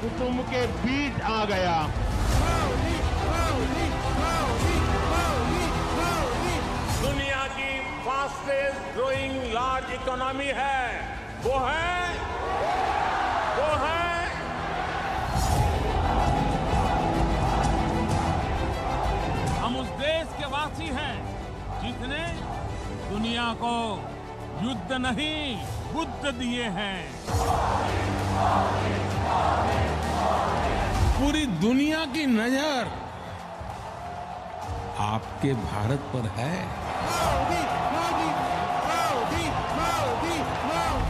कुटुंब के बीच आ गया। दुनिया की फास्टेस्ट ग्रोइंग लार्ज इकोनॉमी है, वो है हम उस देश के वासी हैं जिसने दुनिया को युद्ध नहीं बुद्ध दिए हैं। पूरी दुनिया की नजर आपके भारत पर है।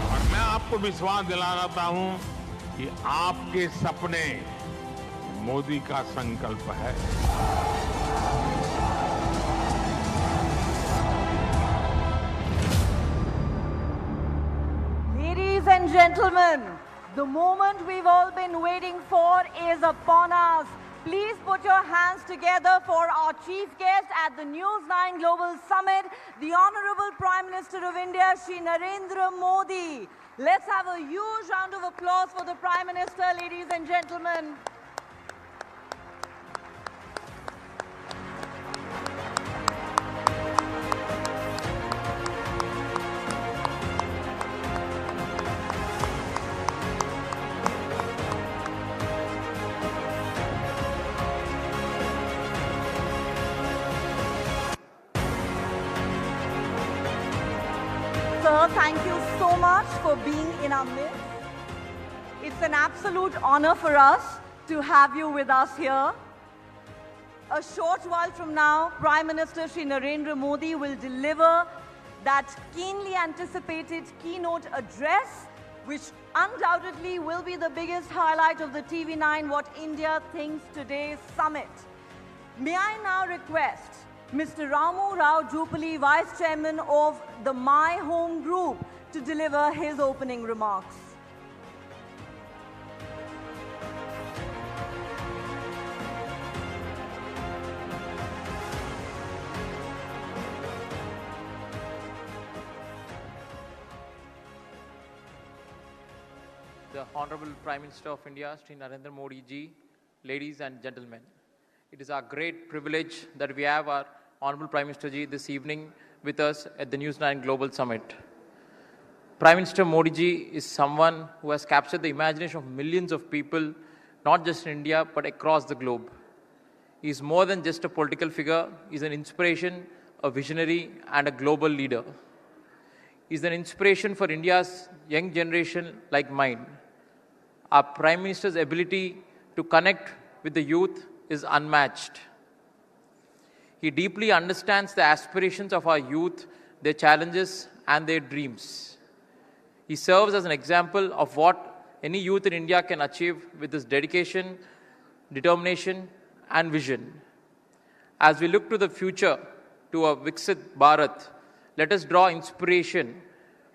और मैं आपको विश्वास दिलाता हूं कि आपके सपने मोदी का संकल्प है। Ladies and gentlemen, the moment we've all been waiting for is upon us. Please put your hands together for our chief guest at the News9 Global Summit, the Honorable Prime Minister of India, Shri Narendra Modi. Let's have a huge round of applause for the Prime Minister, ladies and gentlemen. Sir, thank you so much for being in our midst. It's an absolute honor for us to have you with us here. A short while from now, Prime Minister Shri Narendra Modi will deliver that keenly anticipated keynote address, which undoubtedly will be the biggest highlight of the TV9 What India Thinks Today summit. May I now request Mr. Ramu Rao Jupali, Vice Chairman of the My Home Group, to deliver his opening remarks. The Honorable Prime Minister of India, Shri Narendra Modi ji, ladies and gentlemen. It is our great privilege that we have our Honorable Prime Minister ji this evening with us at the News9 Global Summit. Prime Minister Modi ji is someone who has captured the imagination of millions of people, not just in India, but across the globe. He is more than just a political figure. He is an inspiration, a visionary, and a global leader. He is an inspiration for India's young generation like mine. Our Prime Minister's ability to connect with the youth is unmatched. He deeply understands the aspirations of our youth, their challenges, and their dreams. He serves as an example of what any youth in India can achieve with his dedication, determination, and vision. As we look to the future, to a Viksit Bharat, let us draw inspiration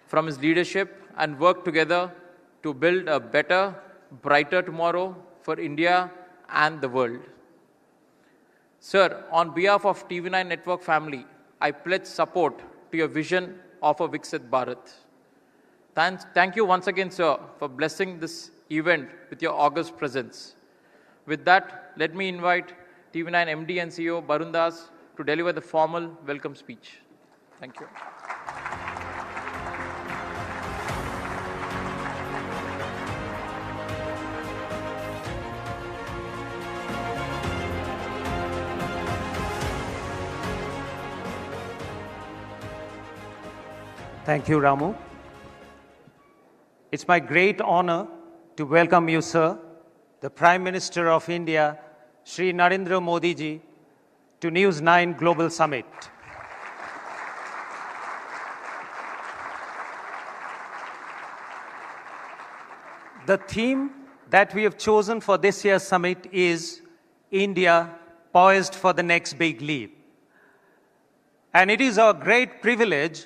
from his leadership and work together to build a better, brighter tomorrow for India and the world. Sir, on behalf of TV9 Network family, I pledge support to your vision of a Viksit Bharat. Thank you once again, sir, for blessing this event with your august presence. With that, let me invite TV9 MD and CEO Barun Das to deliver the formal welcome speech. Thank you. Thank you, Ramu. It's my great honor to welcome you, sir, the Prime Minister of India, Shri Narendra Modi ji, to News9 Global Summit. The theme that we have chosen for this year's summit is India poised for the next big leap. And it is our great privilege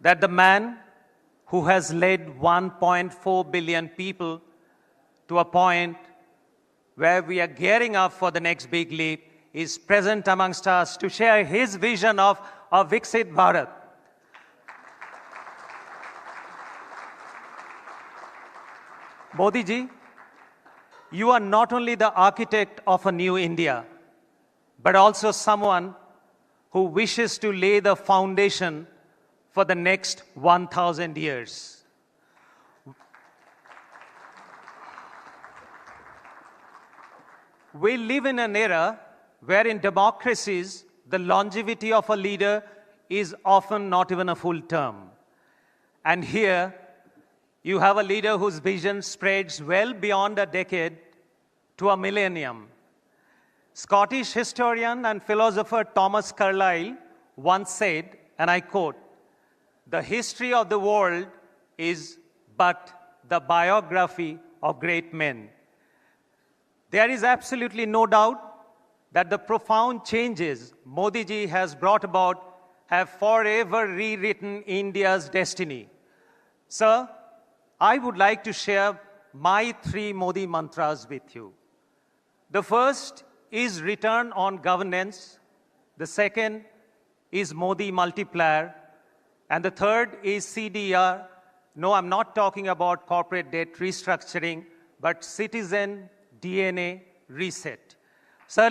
that the man who has led 1.4 billion people to a point where we are gearing up for the next big leap is present amongst us to share his vision of Viksit Bharat. Modi ji, you are not only the architect of a new India, but also someone who wishes to lay the foundation for the next 1,000 years. We live in an era where in democracies, the longevity of a leader is often not even a full term. And here, you have a leader whose vision spreads well beyond a decade to a millennium. Scottish historian and philosopher Thomas Carlyle once said, and I quote, "The history of the world is but the biography of great men." There is absolutely no doubt that the profound changes Modi ji has brought about have forever rewritten India's destiny. Sir, I would like to share my 3 Modi mantras with you. The first is return on governance. The second is Modi multiplier. And the third is CDR. No, I'm not talking about corporate debt restructuring, but citizen DNA reset. Sir,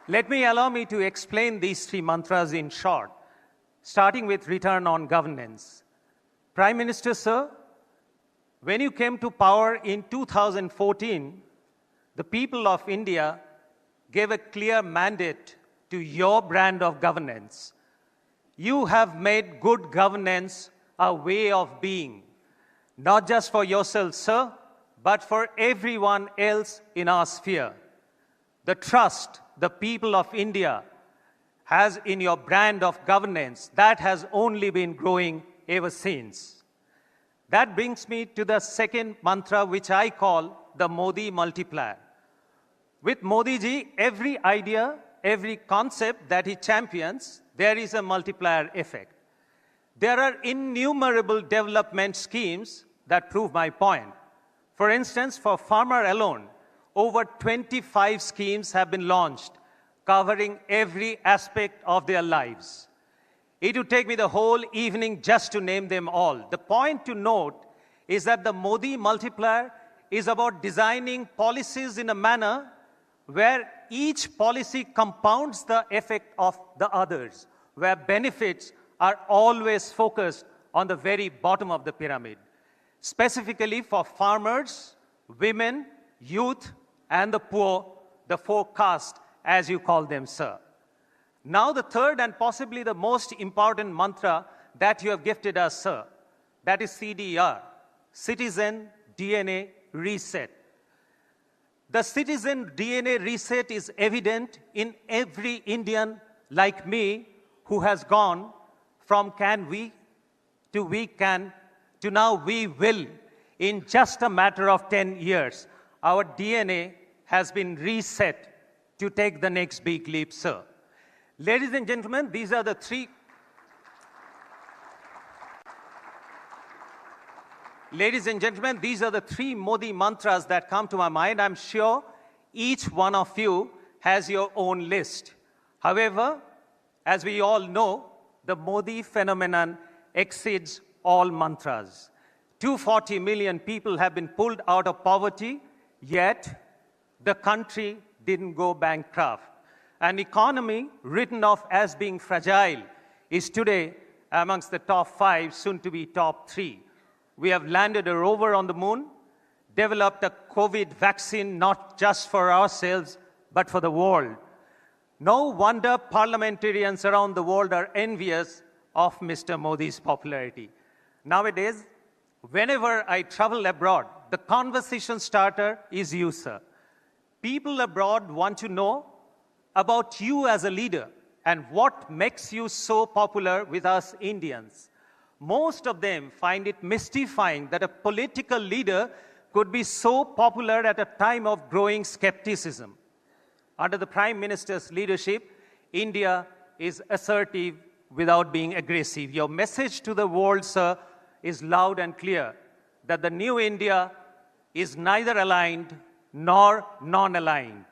let me allow me to explain these 3 mantras in short, starting with return on governance. Prime Minister, sir, when you came to power in 2014, the people of India gave a clear mandate to your brand of governance. You have made good governance a way of being, not just for yourself, sir, but for everyone else in our sphere. The trust the people of India has in your brand of governance, that has only been growing ever since. That brings me to the second mantra, which I call the Modi multiplier. With Modi ji, every idea, every concept that he champions, there is a multiplier effect. There are innumerable development schemes that prove my point. For instance, for farmer alone, over 25 schemes have been launched, covering every aspect of their lives. It would take me the whole evening just to name them all. The point to note is that the Modi multiplier is about designing policies in a manner where each policy compounds the effect of the others, where benefits are always focused on the very bottom of the pyramid. Specifically for farmers, women, youth, and the poor, the 4 castes, as you call them, sir. Now the third and possibly the most important mantra that you have gifted us, sir, that is CDR, Citizen DNA Reset. The Citizen DNA Reset is evident in every Indian like me who has gone from can we to we can to now we will in just a matter of 10 years. Our DNA has been reset to take the next big leap, sir. Ladies and gentlemen, these are the 3. Ladies and gentlemen, these are the 3 Modi mantras that come to my mind. I'm sure each one of you has your own list. However, as we all know, the Modi phenomenon exceeds all mantras. 240 million people have been pulled out of poverty, yet the country didn't go bankrupt. An economy written off as being fragile is today amongst the top 5, soon to be top 3. We have landed a rover on the moon, developed a COVID vaccine not just for ourselves, but for the world. No wonder parliamentarians around the world are envious of Mr. Modi's popularity. Nowadays, whenever I travel abroad, the conversation starter is you, sir. People abroad want to know about you as a leader and what makes you so popular with us Indians. Most of them find it mystifying that a political leader could be so popular at a time of growing skepticism. Under the Prime Minister's leadership, India is assertive without being aggressive. Your message to the world, sir, is loud and clear that the new India is neither aligned nor non-aligned.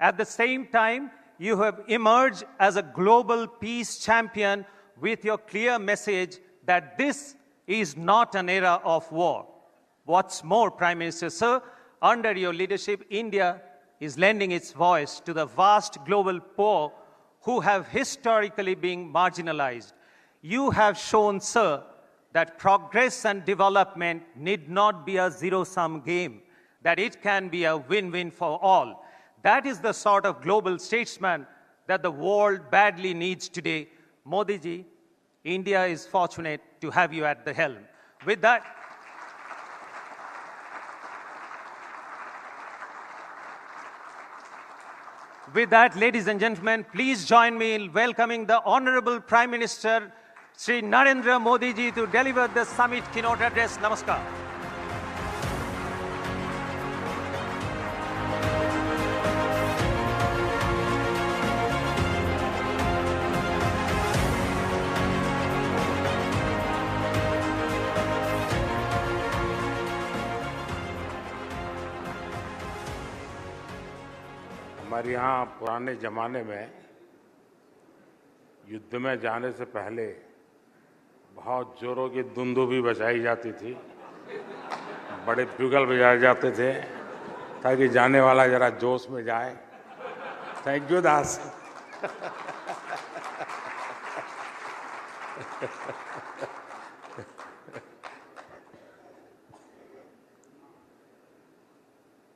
At the same time, you have emerged as a global peace champion with your clear message that this is not an era of war. What's more, Prime Minister, sir, under your leadership, India is lending its voice to the vast global poor who have historically been marginalized. You have shown, sir, that progress and development need not be a zero-sum game, that it can be a win-win for all. That is the sort of global statesman that the world badly needs today. Modi ji, India is fortunate to have you at the helm. With that, ladies and gentlemen, please join me in welcoming the Honorable Prime Minister, Shri Narendra Modi ji, to deliver the summit keynote address. Namaskar. हमारे यहाँ पुराने ज़माने में युद्ध में जाने से पहले बहुत जोरों की दुंदुभी बजाई जाती थी, बड़े ब्यूगल बजाए जाते थे ताकि जाने वाला जरा जोश में जाए। Thank you Das.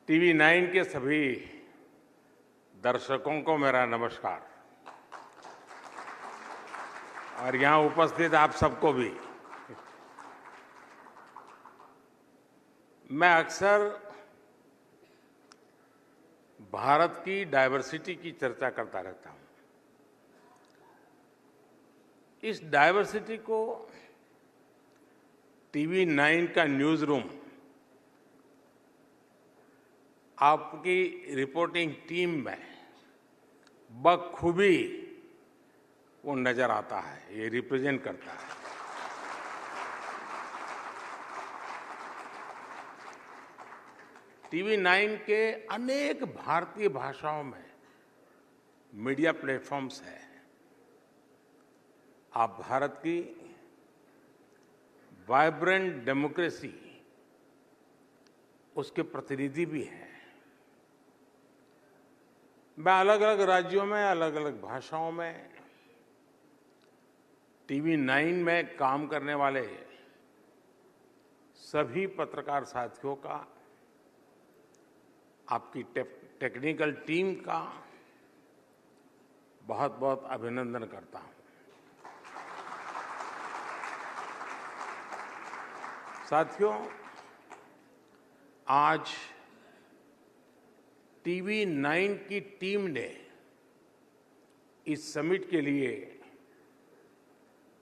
TV9 के सभी दर्शकों को मेरा नमस्कार और यहाँ उपस्थित आप सबको भी। मैं अक्सर भारत की डाइवर्सिटी की चर्चा करता रहता हूँ। इस डाइवर्सिटी को TV9 का न्यूज़ रूम आपकी रिपोर्टिंग टीम में बखूबी वो नजर आता है, ये रिप्रेजेंट करता है। TV9 के अनेक भारतीय भाषाओं में मीडिया प्लेटफॉर्म्स हैं। आप भारत की वाइब्रेंट डेमोक्रेसी उसके प्रतिनिधि भी हैं। मैं अलग अलग राज्यों में अलग अलग भाषाओं में TV9 में काम करने वाले सभी पत्रकार साथियों का, आपकी टेक्निकल टीम का बहुत बहुत अभिनंदन करता हूं। साथियों, आज TV9 की टीम ने इस समिट के लिए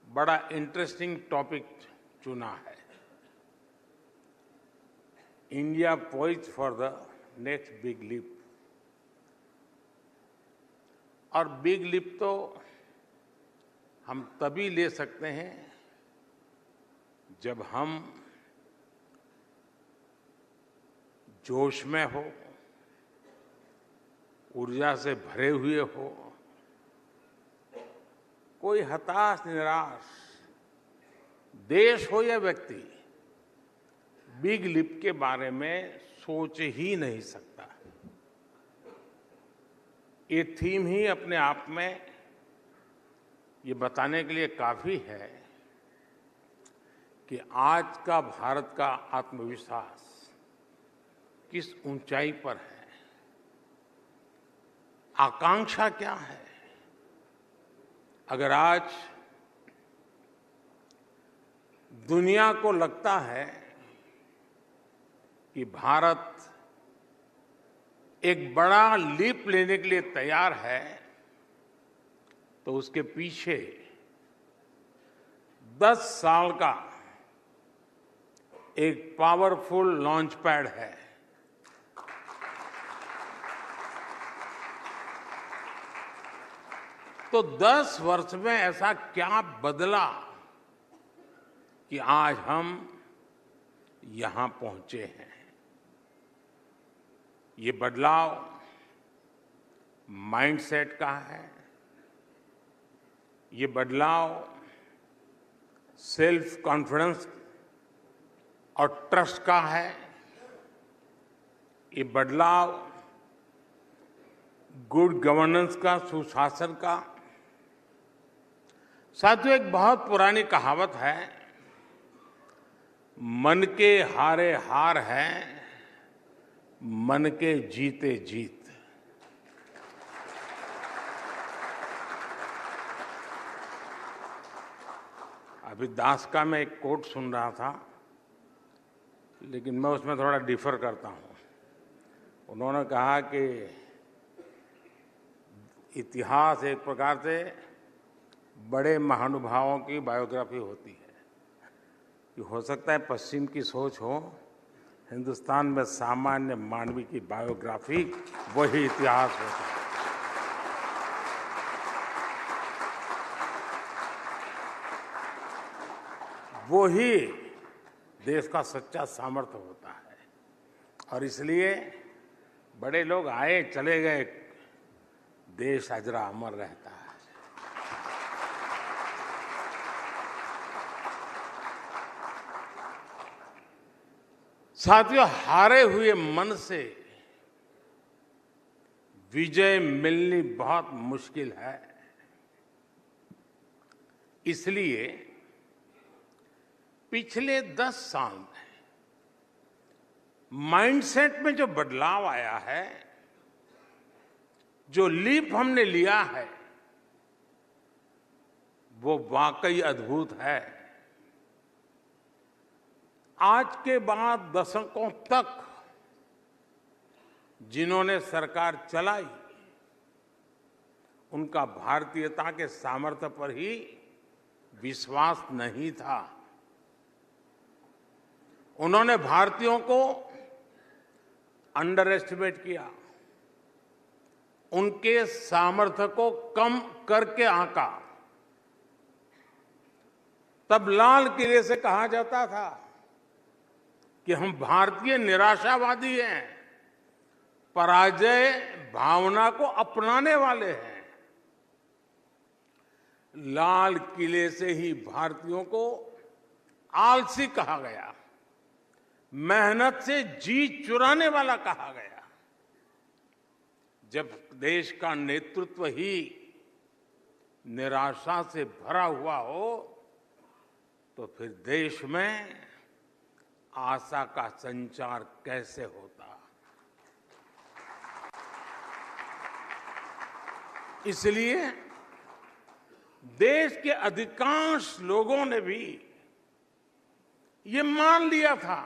बड़ा इंटरेस्टिंग टॉपिक चुना है। India poised for the next big leap. और बिग लीप तो हम तभी ले सकते हैं जब हम जोश में हो, ऊर्जा से भरे हुए हो। कोई हताश निराश देश हो या व्यक्ति बिग लीप के बारे में सोच ही नहीं सकता। ये थीम ही अपने आप में ये बताने के लिए काफी है कि आज का भारत का आत्मविश्वास किस ऊंचाई पर है, आकांक्षा क्या है। अगर आज दुनिया को लगता है कि भारत एक बड़ा लीप लेने के लिए तैयार है, तो उसके पीछे 10 साल का एक पावरफुल लॉन्च पैड है। तो 10 वर्ष में ऐसा क्या बदला कि आज हम यहां पहुंचे हैं। ये बदलाव माइंडसेट का है, ये बदलाव सेल्फ कॉन्फिडेंस और ट्रस्ट का है। ये बदलाव गुड गवर्नेंस का, सुशासन का। साथियों, एक बहुत पुरानी कहावत है, मन के हारे हार है, मन के जीते जीत। अभी दास का मैं एक कोट सुन रहा था, लेकिन मैं उसमें थोड़ा डिफर करता हूं। उन्होंने कहा कि इतिहास एक प्रकार से बड़े महानुभावों की बायोग्राफी होती है। कि हो सकता है पश्चिम की सोच हो, हिंदुस्तान में सामान्य मानवी की बायोग्राफी वही इतिहास होता है। वो ही देश का सच्चा सामर्थ्य होता है। और इसलिए बड़े लोग आए चले गए, देश अजरा अमर रहता है। साथियों, हारे हुए मन से विजय मिलनी बहुत मुश्किल है। इसलिए पिछले 10 साल में माइंडसेट में जो बदलाव आया है, जो लीप हमने लिया है, वो वाकई अद्भुत है। आज के बाद दशकों तक जिन्होंने सरकार चलाई, उनका भारतीयता के सामर्थ्य पर ही विश्वास नहीं था। उन्होंने भारतीयों को अंडर एस्टिमेट किया, उनके सामर्थ्य को कम करके आंका। तब लाल किले से कहा जाता था कि हम भारतीय निराशावादी हैं, पराजय भावना को अपनाने वाले हैं। लाल किले से ही भारतीयों को आलसी कहा गया, मेहनत से जी चुराने वाला कहा गया। जब देश का नेतृत्व ही निराशा से भरा हुआ हो, तो फिर देश में आशा का संचार कैसे होता। इसलिए देश के अधिकांश लोगों ने भी ये मान लिया था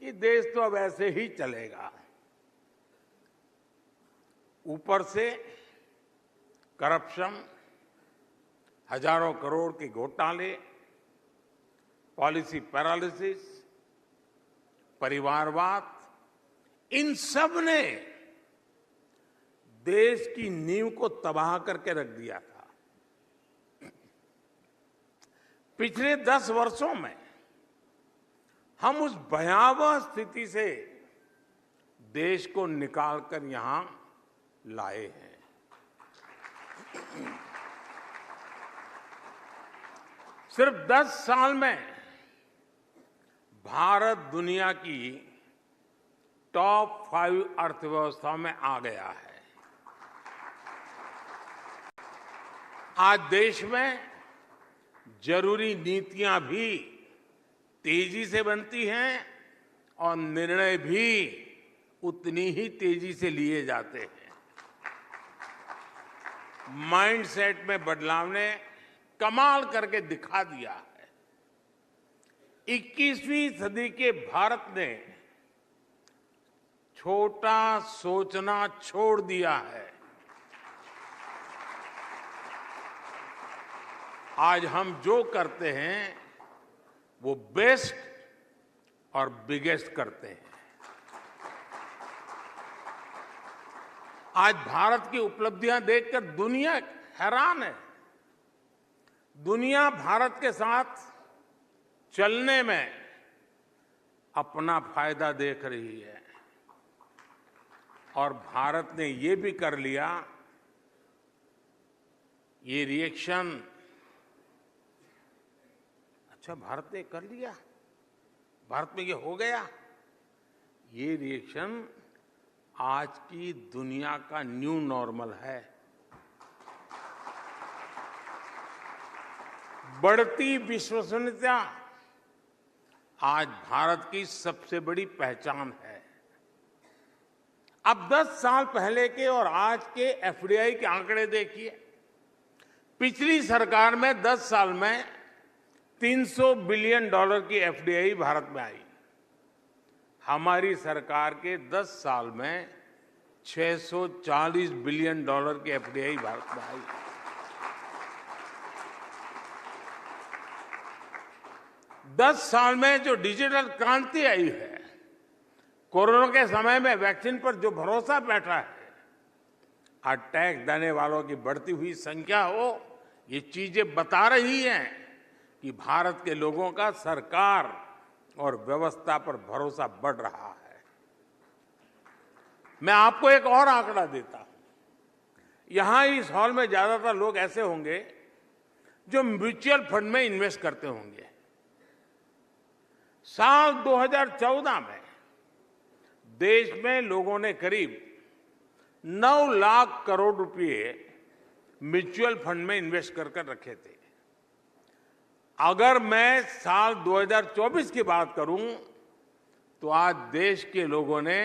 कि देश तो अब ऐसे ही चलेगा। ऊपर से करप्शन, हजारों करोड़ के घोटाले, पॉलिसी पैरालिसिस, परिवारवाद, इन सब ने देश की नींव को तबाह करके रख दिया था। पिछले 10 वर्षों में हम उस भयावह स्थिति से देश को निकालकर यहां लाए हैं। सिर्फ 10 साल में भारत दुनिया की टॉप 5 अर्थव्यवस्था में आ गया है। आज देश में जरूरी नीतियां भी तेजी से बनती हैं और निर्णय भी उतनी ही तेजी से लिए जाते हैं। माइंडसेट में बदलाव ने कमाल करके दिखा दिया है। 21वीं सदी के भारत ने छोटा सोचना छोड़ दिया है। आज हम जो करते हैं वो बेस्ट और बिगेस्ट करते हैं। आज भारत की उपलब्धियां देखकर दुनिया हैरान है। दुनिया भारत के साथ चलने में अपना फायदा देख रही है और भारत ने ये भी कर लिया। ये रिएक्शन, अच्छा भारत ने कर लिया, भारत में ये हो गया। ये रिएक्शन आज की दुनिया का न्यू नॉर्मल है। बढ़ती विश्वसनीयता आज भारत की सबसे बड़ी पहचान है। अब 10 साल पहले के और आज के एफडीआई के आंकड़े देखिए। पिछली सरकार में 10 साल में $300 बिलियन की एफडीआई भारत में आई। हमारी सरकार के 10 साल में $640 बिलियन की एफडीआई भारत में आई। दस साल में जो डिजिटल क्रांति आई है, कोरोना के समय में वैक्सीन पर जो भरोसा बैठा है, आज टैक्स देने वालों की बढ़ती हुई संख्या हो, ये चीजें बता रही हैं कि भारत के लोगों का सरकार और व्यवस्था पर भरोसा बढ़ रहा है। मैं आपको एक और आंकड़ा देता हूं। यहां इस हॉल में ज्यादातर लोग ऐसे होंगे जो म्यूचुअल फंड में इन्वेस्ट करते होंगे। साल 2014 में देश में लोगों ने करीब 9 लाख करोड़ रुपए म्यूचुअल फंड में इन्वेस्ट कर रखे थे। अगर मैं साल 2024 की बात करूं तो आज देश के लोगों ने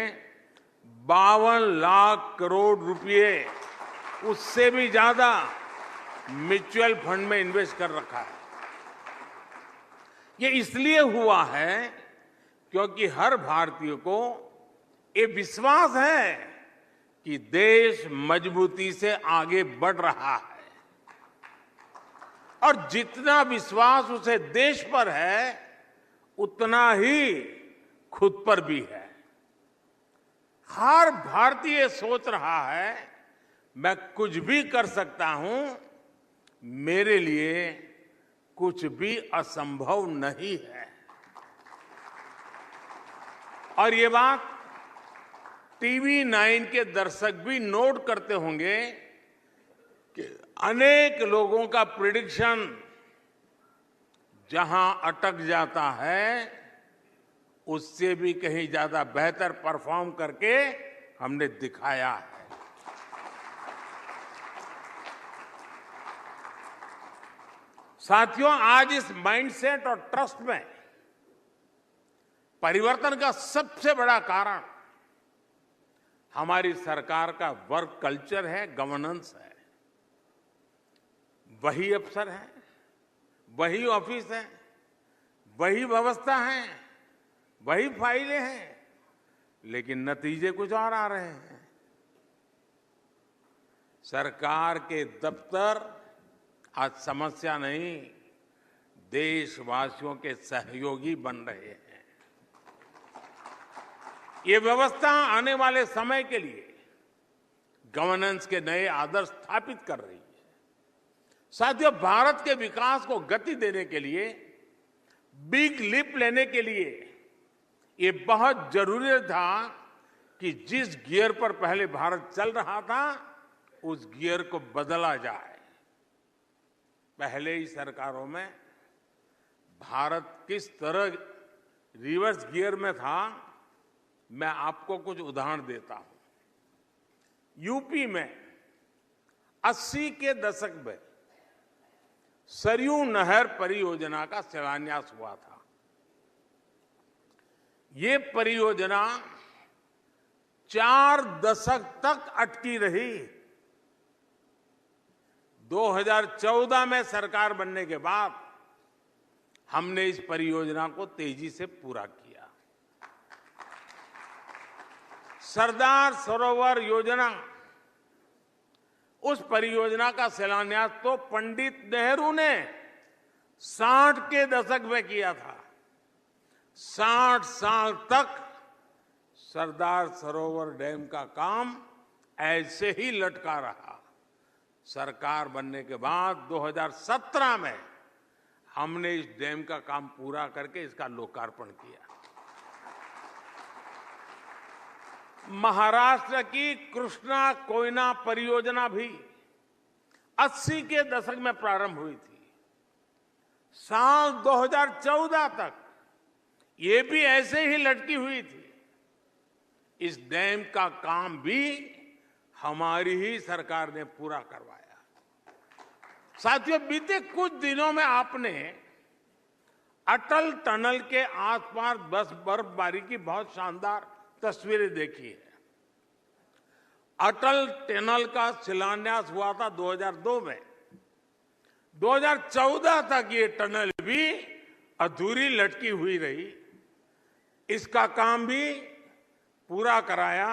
52 लाख करोड़ रुपए, उससे भी ज्यादा म्यूचुअल फंड में इन्वेस्ट कर रखा है। ये इसलिए हुआ है क्योंकि हर भारतीय को ये विश्वास है कि देश मजबूती से आगे बढ़ रहा है, और जितना विश्वास उसे देश पर है उतना ही खुद पर भी है। हर भारतीय सोच रहा है मैं कुछ भी कर सकता हूं, मेरे लिए कुछ भी असंभव नहीं है। और ये बात TV9 के दर्शक भी नोट करते होंगे कि अनेक लोगों का प्रिडिक्शन जहां अटक जाता है, उससे भी कहीं ज्यादा बेहतर परफॉर्म करके हमने दिखाया है। साथियों, आज इस माइंडसेट और ट्रस्ट में परिवर्तन का सबसे बड़ा कारण हमारी सरकार का वर्क कल्चर है, गवर्नेंस है। वही अफसर हैं, वही ऑफिस है, वही व्यवस्था है, वही फाइलें हैं, लेकिन नतीजे कुछ और आ रहे हैं। सरकार के दफ्तर आज समस्या नहीं, देशवासियों के सहयोगी बन रहे हैं। ये व्यवस्था आने वाले समय के लिए गवर्नेंस के नए आदर्श स्थापित कर रही है। साथियों, भारत के विकास को गति देने के लिए, बिग लीप लेने के लिए ये बहुत जरूरी था कि जिस गियर पर पहले भारत चल रहा था, उस गियर को बदला जाए। पहले ही सरकारों में भारत किस तरह रिवर्स गियर में था, मैं आपको कुछ उदाहरण देता हूं। यूपी में 80 के दशक में सरयू नहर परियोजना का शिलान्यास हुआ था। ये परियोजना 4 दशक तक अटकी रही। 2014 में सरकार बनने के बाद हमने इस परियोजना को तेजी से पूरा किया। सरदार सरोवर योजना, उस परियोजना का शिलान्यास तो पंडित नेहरू ने 60 के दशक में किया था। 60 साल तक सरदार सरोवर डैम का काम ऐसे ही लटका रहा। सरकार बनने के बाद 2017 में हमने इस डैम का काम पूरा करके इसका लोकार्पण किया। महाराष्ट्र की कृष्णा कोयना परियोजना भी 80 के दशक में प्रारंभ हुई थी। साल 2014 तक ये भी ऐसे ही लटकी हुई थी। इस डैम का काम भी हमारी ही सरकार ने पूरा करवाया। साथियों, बीते कुछ दिनों में आपने अटल टनल के आसपास बस बर्फबारी की बहुत शानदार तस्वीरें देखी है। अटल टनल का शिलान्यास हुआ था 2002 में। 2014 तक ये टनल भी अधूरी लटकी हुई रही। इसका काम भी पूरा कराया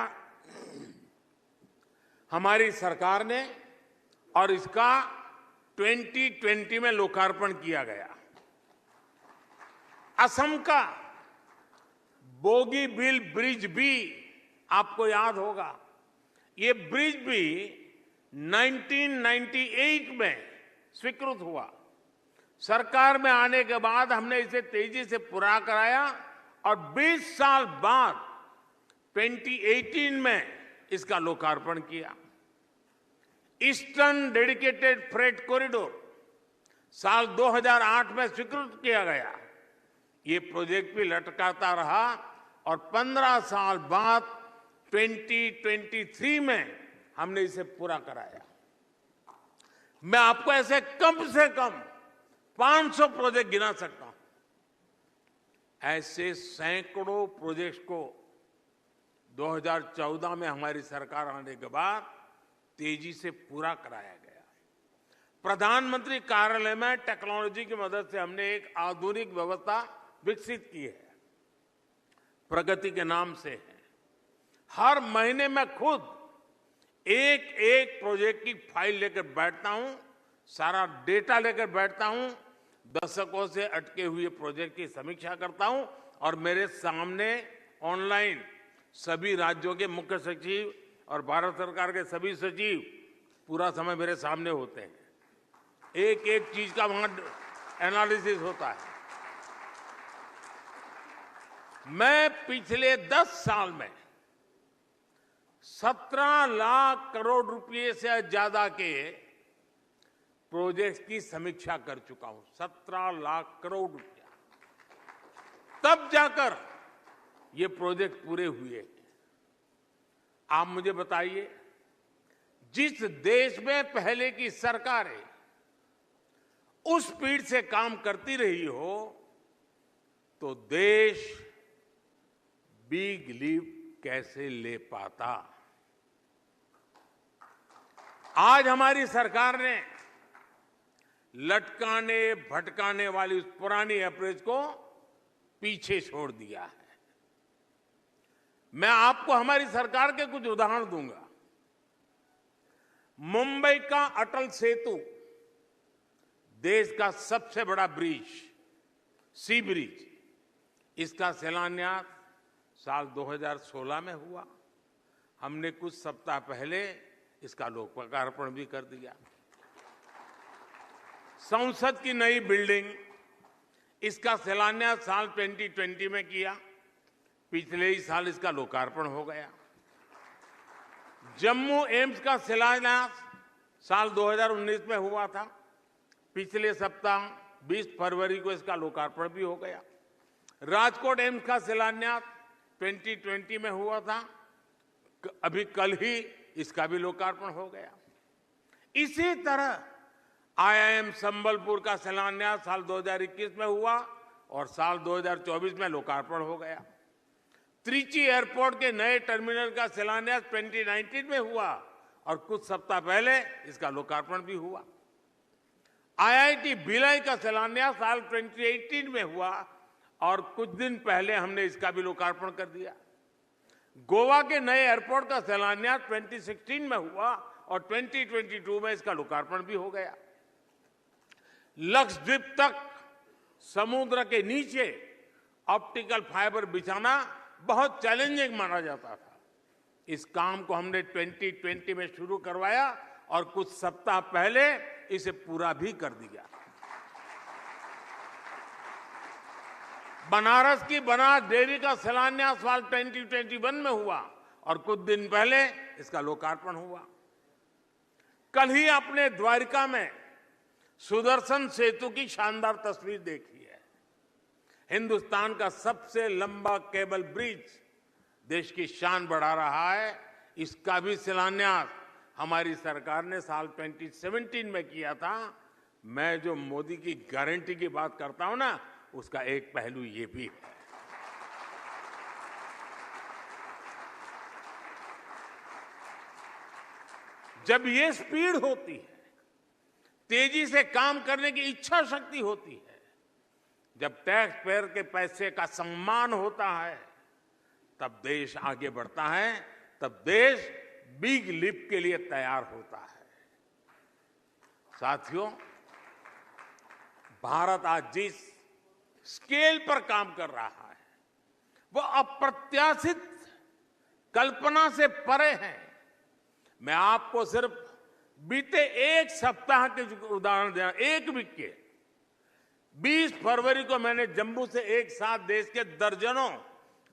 हमारी सरकार ने और इसका 2020 में लोकार्पण किया गया। असम का बोगीबील ब्रिज भी आपको याद होगा। ये ब्रिज भी 1998 में स्वीकृत हुआ। सरकार में आने के बाद हमने इसे तेजी से पूरा कराया और 20 साल बाद 2018 में इसका लोकार्पण किया। ईस्टर्न डेडिकेटेड फ्रेट कॉरिडोर साल 2008 में स्वीकृत किया गया। ये प्रोजेक्ट भी लटकाता रहा और 15 साल बाद 2023 में हमने इसे पूरा कराया। मैं आपको ऐसे कम से कम 500 प्रोजेक्ट गिना सकता हूं। ऐसे सैकड़ों प्रोजेक्ट्स को 2014 में हमारी सरकार आने के बाद तेजी से पूरा कराया गया। प्रधानमंत्री कार्यालय में टेक्नोलॉजी की मदद से हमने एक आधुनिक व्यवस्था विकसित की है। प्रगति के नाम से है। हर महीने मैं खुद एक एक प्रोजेक्ट की फाइल लेकर बैठता हूं, सारा डेटा लेकर बैठता हूं, दशकों से अटके हुए प्रोजेक्ट की समीक्षा करता हूं और मेरे सामने ऑनलाइन सभी राज्यों के मुख्य सचिव और भारत सरकार के सभी सचिव पूरा समय मेरे सामने होते हैं। एक एक चीज का वहां एनालिसिस होता है। मैं पिछले 10 साल में 17 लाख करोड़ रुपए से ज्यादा के प्रोजेक्ट्स की समीक्षा कर चुका हूं। 17 लाख करोड़ रुपया, तब जाकर ये प्रोजेक्ट पूरे हुए। आप मुझे बताइए, जिस देश में पहले की सरकारें उस स्पीड से काम करती रही हो तो देश बिग लीप कैसे ले पाता। आज हमारी सरकार ने लटकाने भटकाने वाली उस पुरानी अप्रोच को पीछे छोड़ दिया है। मैं आपको हमारी सरकार के कुछ उदाहरण दूंगा। मुंबई का अटल सेतु देश का सबसे बड़ा ब्रिज, सी ब्रिज, इसका शिलान्यास साल 2016 में हुआ। हमने कुछ सप्ताह पहले इसका लोकार्पण भी कर दिया। संसद की नई बिल्डिंग, इसका शिलान्यास साल 2020 में किया। पिछले ही साल इसका लोकार्पण हो गया। जम्मू एम्स का शिलान्यास साल 2019 में हुआ था। पिछले सप्ताह 20 फरवरी को इसका लोकार्पण भी हो गया। राजकोट एम्स का शिलान्यास 2020 में हुआ था। अभी कल ही इसका भी लोकार्पण हो गया। इसी तरह आईआईएम संबलपुर का शिलान्यास साल 2021 में हुआ और साल 2024 में लोकार्पण हो गया। त्रिची एयरपोर्ट के नए टर्मिनल का शिलान्यास 2019 में हुआ और कुछ सप्ताह पहले इसका लोकार्पण भी हुआ। आईआईटी भिलाई का शिलान्यास साल 2018 में हुआ और कुछ दिन पहले हमने इसका भी लोकार्पण कर दिया। गोवा के नए एयरपोर्ट का शिलान्यास 2016 में हुआ और 2022 में इसका लोकार्पण भी हो गया। लक्षद्वीप तक समुद्र के नीचे ऑप्टिकल फाइबर बिछाना बहुत चैलेंजिंग माना जाता था। इस काम को हमने 2020 में शुरू करवाया और कुछ सप्ताह पहले इसे पूरा भी कर दिया। बनारस की बनास डेयरी का शिलान्यास साल 2021 में हुआ और कुछ दिन पहले इसका लोकार्पण हुआ। कल ही आपने द्वारिका में सुदर्शन सेतु की शानदार तस्वीर देखी है। हिंदुस्तान का सबसे लंबा केबल ब्रिज देश की शान बढ़ा रहा है। इसका भी शिलान्यास हमारी सरकार ने साल 2017 में किया था। मैं जो मोदी की गारंटी की बात करता हूं ना, उसका एक पहलू ये भी है। जब ये स्पीड होती है, तेजी से काम करने की इच्छा शक्ति होती है, जब टैक्स पेयर के पैसे का सम्मान होता है, तब देश आगे बढ़ता है, तब देश बिग लीप के लिए तैयार होता है। साथियों, भारत आज जिस स्केल पर काम कर रहा है, वो अप्रत्याशित कल्पना से परे है। मैं आपको सिर्फ बीते एक सप्ताह के उदाहरण देना, एक वीक के 20 फरवरी को मैंने जम्मू से एक साथ देश के दर्जनों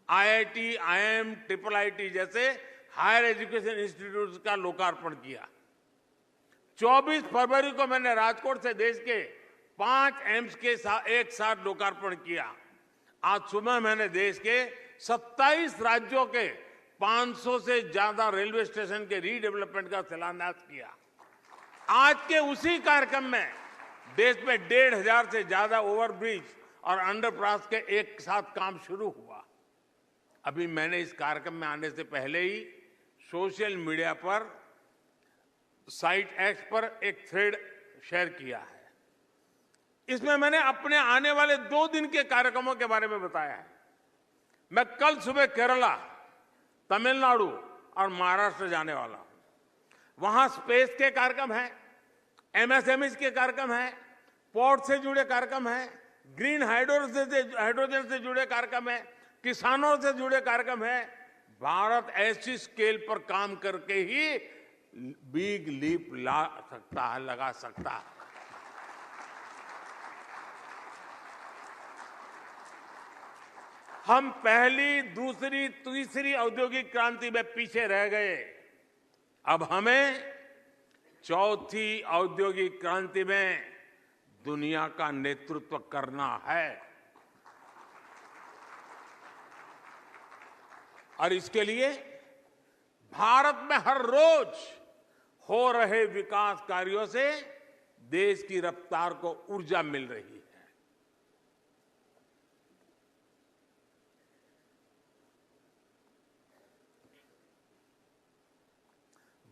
IIT, IIM, IIIT जैसे हायर एजुकेशन इंस्टीट्यूट का लोकार्पण किया। 24 फरवरी को मैंने राजकोट से देश के 5 एम्स के एक साथ लोकार्पण किया। आज सुबह मैंने देश के 27 राज्यों के 500 से ज्यादा रेलवे स्टेशन के रीडेवलपमेंट का शिलान्यास किया। आज के उसी कार्यक्रम में देश में 1,500 से ज्यादा ओवरब्रिज और अंडरपास के एक साथ काम शुरू हुआ। अभी मैंने इस कार्यक्रम में आने से पहले ही सोशल मीडिया पर साइट एक्स पर एक थ्रेड शेयर किया है। इसमें मैंने अपने आने वाले 2 दिन के कार्यक्रमों के बारे में बताया है। मैं कल सुबह केरला, तमिलनाडु और महाराष्ट्र जाने वाला हूं। वहां स्पेस के कार्यक्रम है, MSMEs के कार्यक्रम है, पोर्ट से जुड़े कार्यक्रम है, ग्रीन हाइड्रोजन से जुड़े कार्यक्रम है, किसानों से जुड़े कार्यक्रम है। भारत ऐसी स्केल पर काम करके ही बिग लीप लगा सकता है। हम पहली, दूसरी, तीसरी औद्योगिक क्रांति में पीछे रह गए। अब हमें चौथी औद्योगिक क्रांति में दुनिया का नेतृत्व करना है। और इसके लिए भारत में हर रोज हो रहे विकास कार्यों से देश की रफ्तार को ऊर्जा मिल रही है।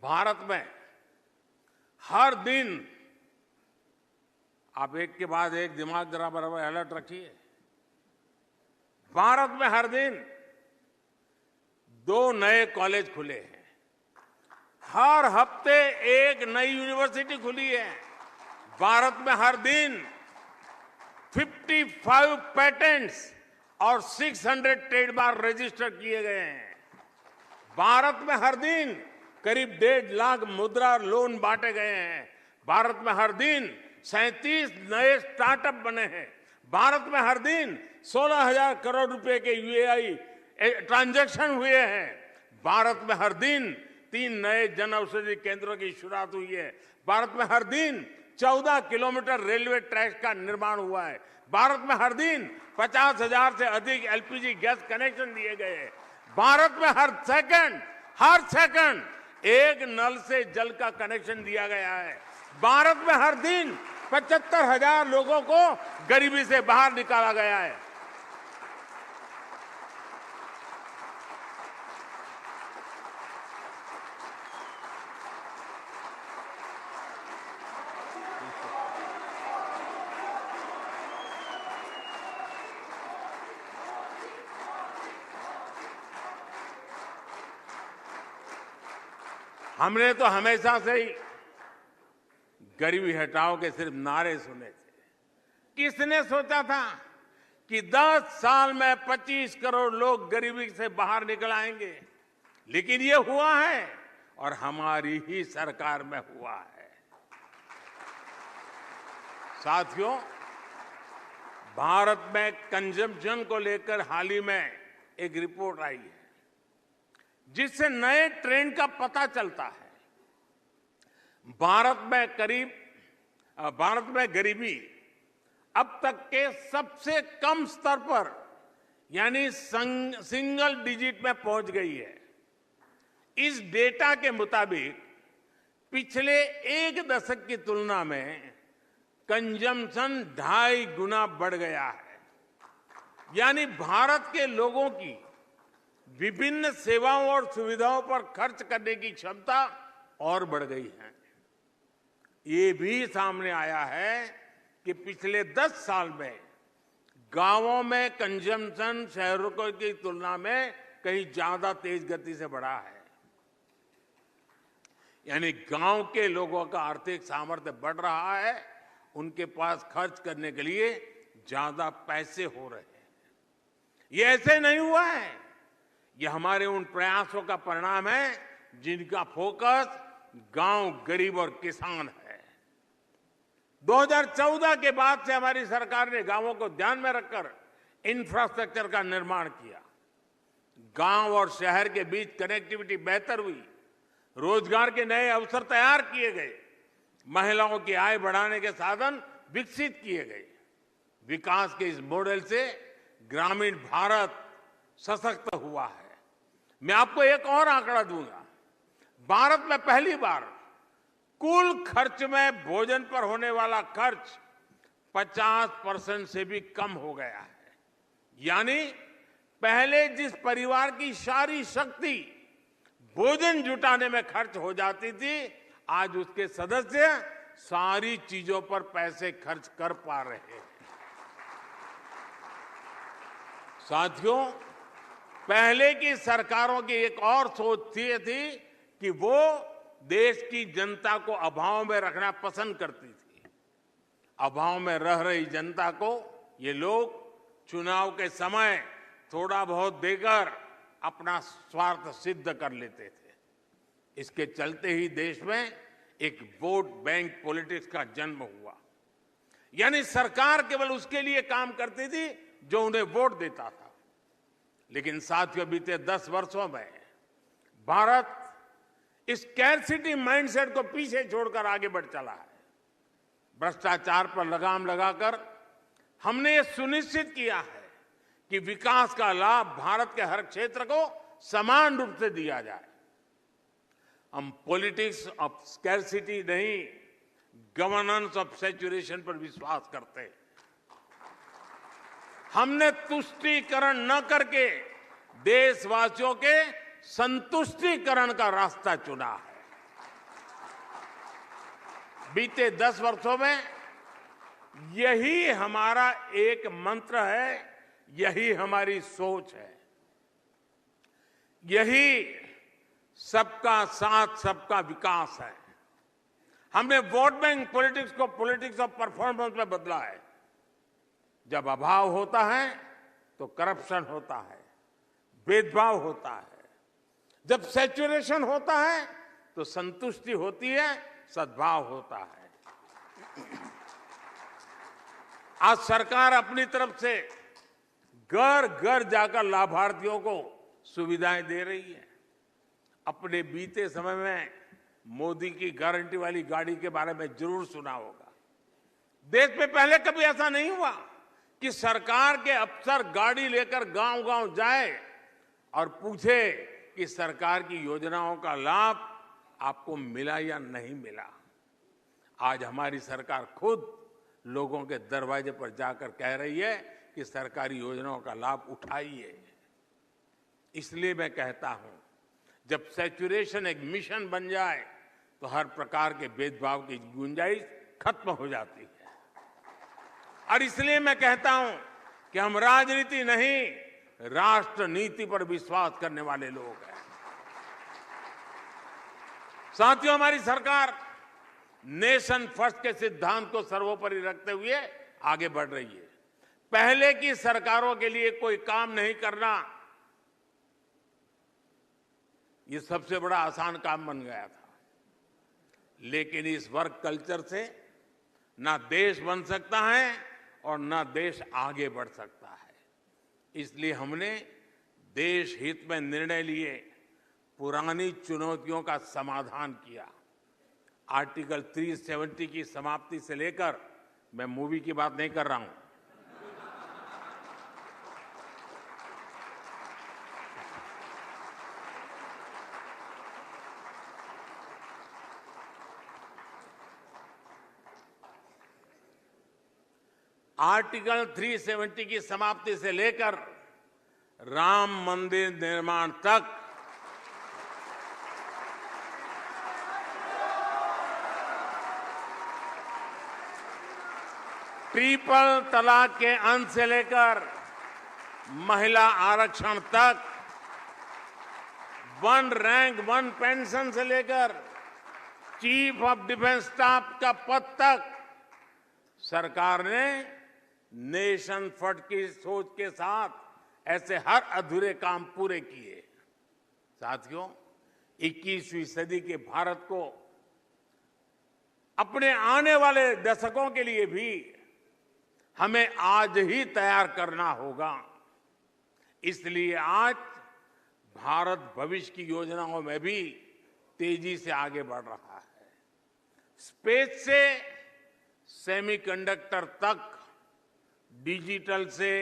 भारत में हर दिन, आप एक के बाद एक दिमाग जरा बराबर अलर्ट रखिए, भारत में हर दिन 2 नए कॉलेज खुले हैं। हर हफ्ते एक नई यूनिवर्सिटी खुली है। भारत में हर दिन 55 पेटेंट्स और 600 ट्रेडमार्क रजिस्टर किए गए हैं। भारत में हर दिन करीब 1.5 लाख मुद्रा लोन बांटे गए हैं। भारत में हर दिन 37 नए स्टार्टअप बने हैं। भारत में हर दिन 16,000 करोड़ रुपए के UAI ट्रांजैक्शन हुए हैं। भारत में हर दिन 3 नए जन औषधि केंद्रों की शुरुआत हुई है। भारत में हर दिन 14 किलोमीटर रेलवे ट्रैक का निर्माण हुआ है। भारत में हर दिन 50,000 से अधिक LPG गैस कनेक्शन दिए गए हैं। भारत में हर सेकंड एक नल से जल का कनेक्शन दिया गया है। भारत में हर दिन 75,000 लोगों को गरीबी से बाहर निकाला गया है। हमने तो हमेशा से ही गरीबी हटाओ के सिर्फ नारे सुने थे। किसने सोचा था कि 10 साल में 25 करोड़ लोग गरीबी से बाहर निकल आएंगे? लेकिन ये हुआ है और हमारी ही सरकार में हुआ है। साथियों, भारत में कंजम्पशन को लेकर हाल ही में एक रिपोर्ट आई है जिससे नए ट्रेंड का पता चलता है। भारत में गरीबी अब तक के सबसे कम स्तर पर यानी सिंगल डिजिट में पहुंच गई है। इस डेटा के मुताबिक पिछले एक दशक की तुलना में कंजम्पशन 2.5 गुना बढ़ गया है। यानी भारत के लोगों की विभिन्न सेवाओं और सुविधाओं पर खर्च करने की क्षमता और बढ़ गई है। ये भी सामने आया है कि पिछले 10 साल में गांवों में कंजम्पशन शहरों की तुलना में कहीं ज्यादा तेज गति से बढ़ा है। यानी गांव के लोगों का आर्थिक सामर्थ्य बढ़ रहा है, उनके पास खर्च करने के लिए ज्यादा पैसे हो रहे हैं। ये ऐसे नहीं हुआ है, ये हमारे उन प्रयासों का परिणाम है जिनका फोकस गांव, गरीब और किसान है। 2014 के बाद से हमारी सरकार ने गांवों को ध्यान में रखकर इंफ्रास्ट्रक्चर का निर्माण किया। गांव और शहर के बीच कनेक्टिविटी बेहतर हुई, रोजगार के नए अवसर तैयार किए गए, महिलाओं की आय बढ़ाने के साधन विकसित किए गए। विकास के इस मॉडल से ग्रामीण भारत सशक्त हुआ है। मैं आपको एक और आंकड़ा दूंगा। भारत में पहली बार कुल खर्च में भोजन पर होने वाला खर्च 50% से भी कम हो गया है। यानी पहले जिस परिवार की सारी शक्ति भोजन जुटाने में खर्च हो जाती थी, आज उसके सदस्य सारी चीजों पर पैसे खर्च कर पा रहे हैं। साथियों, पहले की सरकारों की एक और सोच थी कि वो देश की जनता को अभाव में रखना पसंद करती थी। अभाव में रह रही जनता को ये लोग चुनाव के समय थोड़ा बहुत देकर अपना स्वार्थ सिद्ध कर लेते थे। इसके चलते ही देश में एक वोट बैंक पॉलिटिक्स का जन्म हुआ। यानी सरकार केवल उसके लिए काम करती थी जो उन्हें वोट देता था। लेकिन साथियों, बीते 10 वर्षों में भारत इस स्कैरसिटी माइंडसेट को पीछे छोड़कर आगे बढ़ चला है। भ्रष्टाचार पर लगाम लगाकर हमने ये सुनिश्चित किया है कि विकास का लाभ भारत के हर क्षेत्र को समान रूप से दिया जाए। हम पॉलिटिक्स ऑफ स्कैरसिटी नहीं, गवर्नेंस ऑफ सैचुरेशन पर विश्वास करते हैं। हमने तुष्टीकरण न करके देशवासियों के संतुष्टीकरण का रास्ता चुना है। बीते 10 वर्षों में यही हमारा एक मंत्र है, यही हमारी सोच है। यही सबका साथ, सबका विकास है। हमने वोट बैंक पॉलिटिक्स को पॉलिटिक्स ऑफ परफॉर्मेंस में बदला है। जब अभाव होता है तो करप्शन होता है, भेदभाव होता है। जब सैचुरेशन होता है तो संतुष्टि होती है, सद्भाव होता है। आज सरकार अपनी तरफ से घर घर जाकर लाभार्थियों को सुविधाएं दे रही है। अपने बीते समय में मोदी की गारंटी वाली गाड़ी के बारे में जरूर सुना होगा। देश में पहले कभी ऐसा नहीं हुआ कि सरकार के अफसर गाड़ी लेकर गांव-गांव जाए और पूछे कि सरकार की योजनाओं का लाभ आपको मिला या नहीं मिला। आज हमारी सरकार खुद लोगों के दरवाजे पर जाकर कह रही है कि सरकारी योजनाओं का लाभ उठाइए। इसलिए मैं कहता हूं, जब सैचुरेशन एक मिशन बन जाए तो हर प्रकार के भेदभाव की गुंजाइश खत्म हो जाती है। और इसलिए मैं कहता हूं कि हम राजनीति नहीं, राष्ट्र नीति पर विश्वास करने वाले लोग हैं। साथियों, हमारी सरकार नेशन फर्स्ट के सिद्धांत को सर्वोपरि रखते हुए आगे बढ़ रही है। पहले की सरकारों के लिए कोई काम नहीं करना, ये सबसे बड़ा आसान काम बन गया था। लेकिन इस वर्क कल्चर से ना देश बन सकता है और ना देश आगे बढ़ सकता है। इसलिए हमने देश हित में निर्णय लिए, पुरानी चुनौतियों का समाधान किया। आर्टिकल 370 की समाप्ति से लेकर मैं मूवी की बात नहीं कर रहा हूं। आर्टिकल 370 की समाप्ति से लेकर राम मंदिर निर्माण तक ट्रिपल तलाक के अंत से लेकर महिला आरक्षण तक, वन रैंक वन पेंशन से लेकर चीफ ऑफ डिफेंस स्टाफ का पद तक सरकार ने नेशन फर्स्ट की सोच के साथ ऐसे हर अधूरे काम पूरे किए। साथियों, 21वीं सदी के भारत को अपने आने वाले दशकों के लिए भी हमें आज ही तैयार करना होगा। इसलिए आज भारत भविष्य की योजनाओं में भी तेजी से आगे बढ़ रहा है। स्पेस से सेमीकंडक्टर तक, डिजिटल से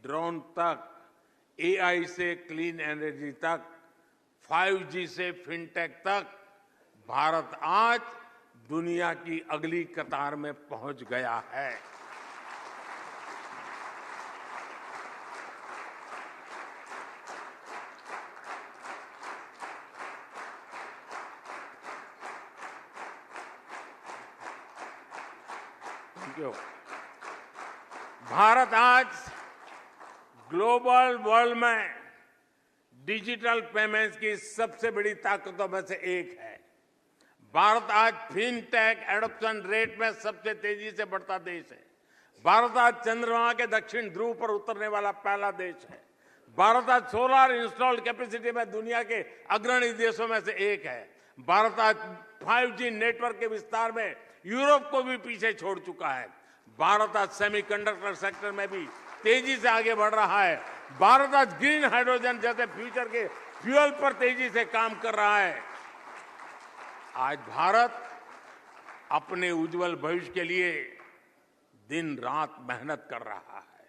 ड्रोन तक, एआई से क्लीन एनर्जी तक, 5G से फिनटेक तक भारत आज दुनिया की अगली कतार में पहुंच गया है। भारत आज ग्लोबल वर्ल्ड में डिजिटल पेमेंट्स की सबसे बड़ी ताकतों में से एक है। भारत आज फिनटेक एडॉप्शन रेट में सबसे तेजी से बढ़ता देश है। भारत आज चंद्रमा के दक्षिण ध्रुव पर उतरने वाला पहला देश है। भारत आज सोलर इंस्टॉल्ड कैपेसिटी में दुनिया के अग्रणी देशों में से एक है। भारत आज 5G नेटवर्क के विस्तार में यूरोप को भी पीछे छोड़ चुका है। भारत आज सेमीकंडक्टर सेक्टर में भी तेजी से आगे बढ़ रहा है। भारत आज ग्रीन हाइड्रोजन जैसे फ्यूचर के फ्यूल पर तेजी से काम कर रहा है। आज भारत अपने उज्जवल भविष्य के लिए दिन रात मेहनत कर रहा है।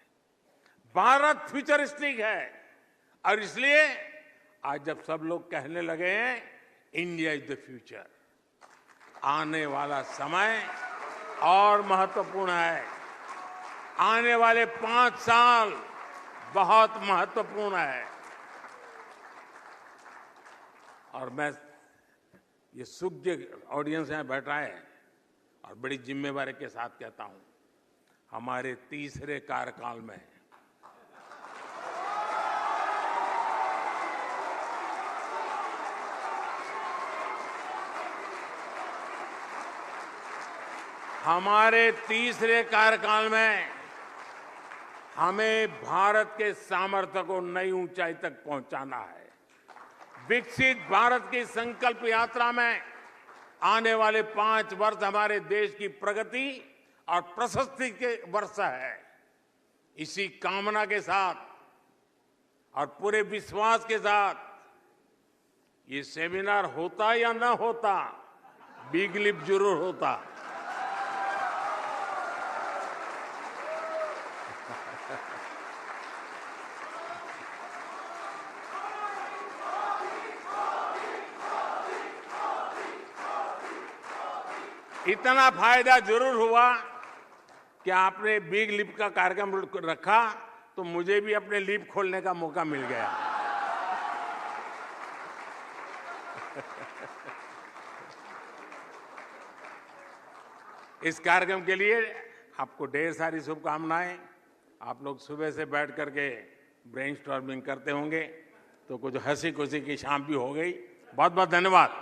भारत फ्यूचरिस्टिक है और इसलिए आज जब सब लोग कहने लगे हैं इंडिया इज द फ्यूचर, आने वाला समय और महत्वपूर्ण है। आने वाले 5 साल बहुत महत्वपूर्ण है। और मैं ये सुज्ञ ऑडियंस यहाँ बैठा है और बड़ी जिम्मेवारी के साथ कहता हूं, हमारे तीसरे कार्यकाल में हमें भारत के सामर्थ्य को नई ऊंचाई तक पहुंचाना है। विकसित भारत की संकल्प यात्रा में आने वाले 5 वर्ष हमारे देश की प्रगति और प्रशस्ति के वर्ष है। इसी कामना के साथ और पूरे विश्वास के साथ ये सेमिनार होता या ना होता, बिग लिप जरूर होता। इतना फायदा जरूर हुआ कि आपने बिग लिप का कार्यक्रम रखा तो मुझे भी अपने लिप खोलने का मौका मिल गया। इस कार्यक्रम के लिए आपको ढेर सारी शुभकामनाएं। आप लोग सुबह से बैठ करके ब्रेनस्टॉर्मिंग करते होंगे तो कुछ हंसी खुशी की शाम भी हो गई। बहुत बहुत धन्यवाद।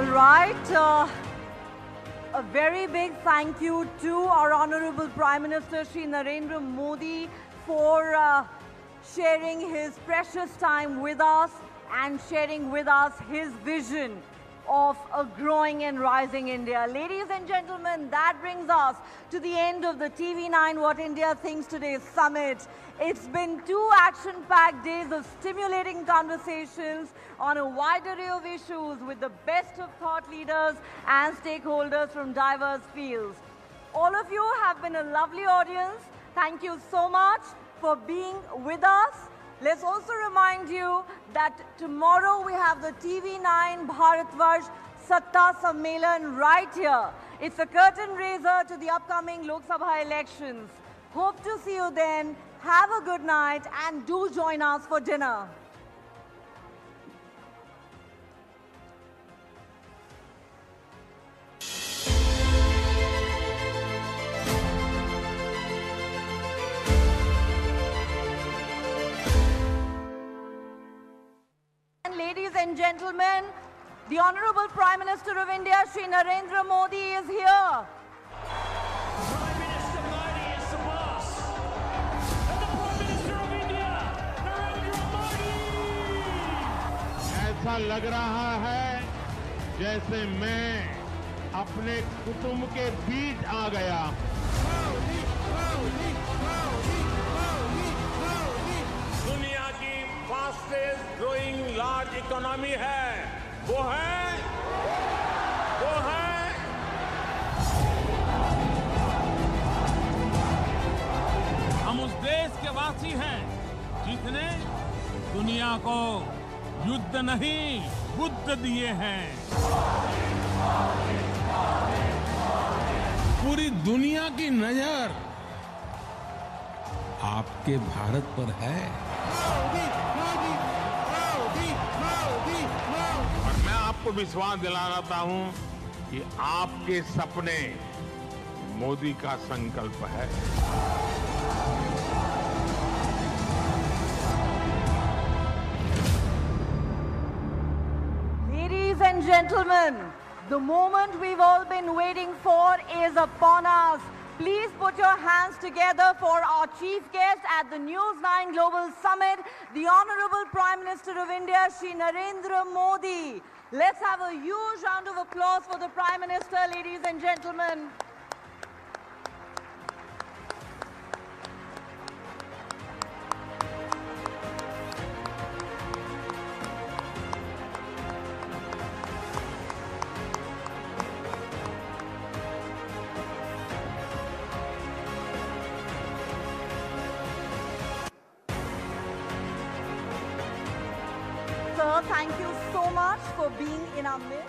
All right. A very big thank you to our Honorable Prime Minister Shri Narendra Modi for sharing his precious time with us and sharing with us his vision of a growing and rising India. Ladies and gentlemen, that brings us to the end of the TV9 What India Thinks Today Summit. It's been 2 action-packed days of stimulating conversations on a wide array of issues with the best of thought leaders and stakeholders from diverse fields. All of you have been a lovely audience. Thank you so much for being with us. Let's also remind you that tomorrow we have the TV9 Bharatvarsh Satta Sammelan right here. It's a curtain raiser to the upcoming Lok Sabha elections. Hope to see you then. Have a good night and do join us for dinner. Ladies and gentlemen, the Honorable Prime Minister of India, Shri Narendra Modi, is here. Prime Minister Modi is the boss. And the Prime Minister of India, Narendra Modi. ऐसा लग रहा है जैसे मैं अपने कुटुंब के बीच आ गया। दुनिया की फास्टेस्ट ग्रोइंग लार्ज इकोनॉमी है, वो है हम उस देश के वासी हैं जिसने दुनिया को युद्ध नहीं बुद्ध दिए हैं। पूरी दुनिया की नजर आपके भारत पर है। और मैं आपको विश्वास दिला रहा हूं कि आपके सपने मोदी का संकल्प है। Ladies and gentlemen, the moment we've all been waiting for is upon us. Please put your hands together for our chief guest at the News9 Global Summit, the Honorable Prime Minister of India, Shri Narendra Modi. Let's have a huge round of applause for the Prime Minister, ladies and gentlemen. Sir, thank you so much for being in our midst.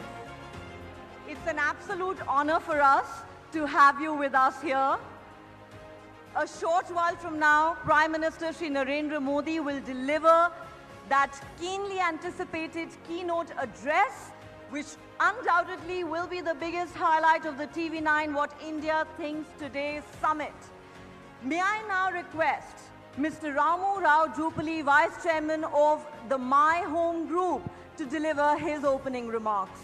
It's an absolute honor for us to have you with us here. A short while from now, Prime Minister Shri Narendra Modi will deliver that keenly anticipated keynote address, which undoubtedly will be the biggest highlight of the TV9 What India Thinks Today Summit. May I now request Mr. Ramu Rao Jupali, Vice Chairman of the My Home Group, to deliver his opening remarks.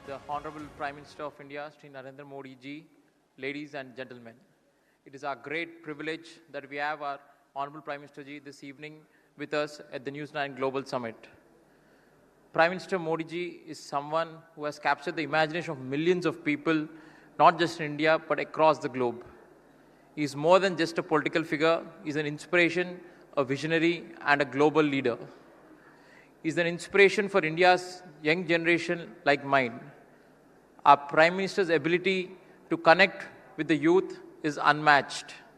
The Honorable Prime Minister of India, Shri Narendra Modi ji, ladies and gentlemen, it is our great privilege that we have our Honorable Prime Minister ji this evening with us at the News9 Global Summit. Prime Minister Modi ji is someone who has captured the imagination of millions of people, not just in India, but across the globe. He is more than just a political figure. He is an inspiration, a visionary, and a global leader. He is an inspiration for India's young generation like mine. Our Prime Minister's ability to connect with the youth is unmatched.